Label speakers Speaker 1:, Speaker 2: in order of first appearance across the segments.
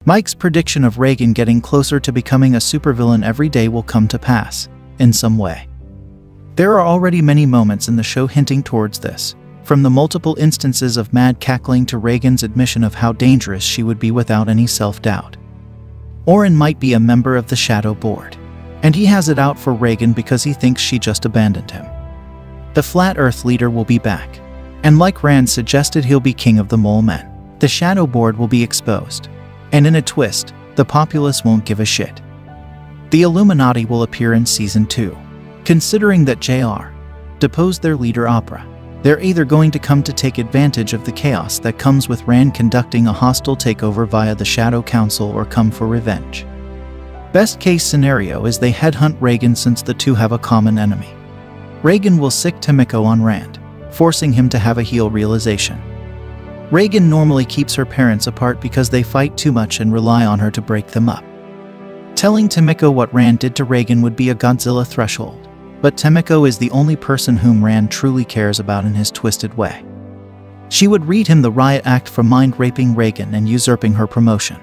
Speaker 1: Mike's prediction of Reagan getting closer to becoming a supervillain every day will come to pass, in some way. There are already many moments in the show hinting towards this, from the multiple instances of mad cackling to Reagan's admission of how dangerous she would be without any self-doubt. Orin might be a member of the Shadow Board, and he has it out for Reagan because he thinks she just abandoned him. The Flat Earth leader will be back, and like Rand suggested, he'll be king of the Mole Men. The Shadow Board will be exposed, and in a twist, the populace won't give a shit. The Illuminati will appear in Season 2. Considering that JR deposed their leader Opera, they're either going to come to take advantage of the chaos that comes with Rand conducting a hostile takeover via the Shadow Council or come for revenge. Best case scenario is they headhunt Reagan since the two have a common enemy. Reagan will sick Tomiko on Rand, forcing him to have a heel realization. Reagan normally keeps her parents apart because they fight too much and rely on her to break them up. Telling Tomiko what Rand did to Reagan would be a Godzilla threshold. But Tomiko is the only person whom Rand truly cares about in his twisted way. She would read him the riot act for mind-raping Reagan and usurping her promotion.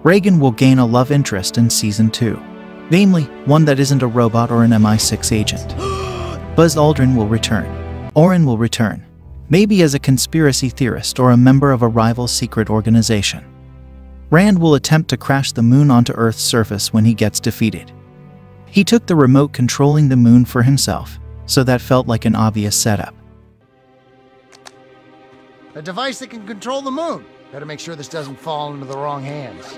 Speaker 1: Reagan will gain a love interest in Season 2, namely, one that isn't a robot or an MI6 agent. Buzz Aldrin will return. Orin will return, maybe as a conspiracy theorist or a member of a rival secret organization. Rand will attempt to crash the moon onto Earth's surface when he gets defeated. He took the remote controlling the moon for himself, so that felt like an obvious setup.
Speaker 2: A device that can control the moon. Better make sure this doesn't fall into the wrong hands.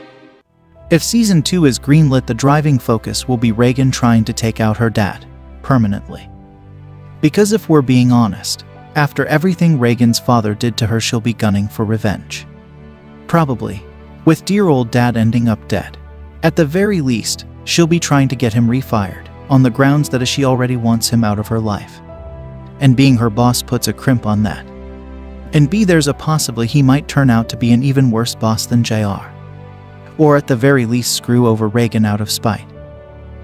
Speaker 1: If Season 2 is greenlit, the driving focus will be Reagan trying to take out her dad, permanently. Because if we're being honest, after everything Reagan's father did to her, she'll be gunning for revenge. Probably, with dear old dad ending up dead. At the very least, she'll be trying to get him refired, on the grounds that she already wants him out of her life. And being her boss puts a crimp on that. And B, there's a possibility he might turn out to be an even worse boss than JR. Or at the very least screw over Reagan out of spite.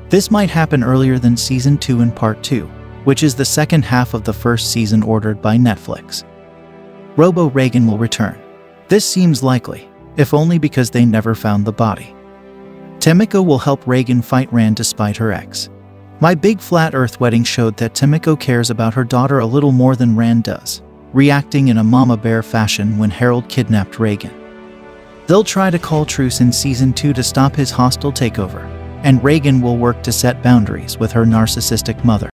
Speaker 1: This might happen earlier than Season 2 in Part 2, which is the second half of the first season ordered by Netflix. Robo-Reagan will return. This seems likely, if only because they never found the body. Tomiko will help Reagan fight Rand despite her ex. My Big Flat Earth Wedding showed that Tomiko cares about her daughter a little more than Rand does, reacting in a mama bear fashion when Harold kidnapped Reagan. They'll try to call truce in Season 2 to stop his hostile takeover, and Reagan will work to set boundaries with her narcissistic mother.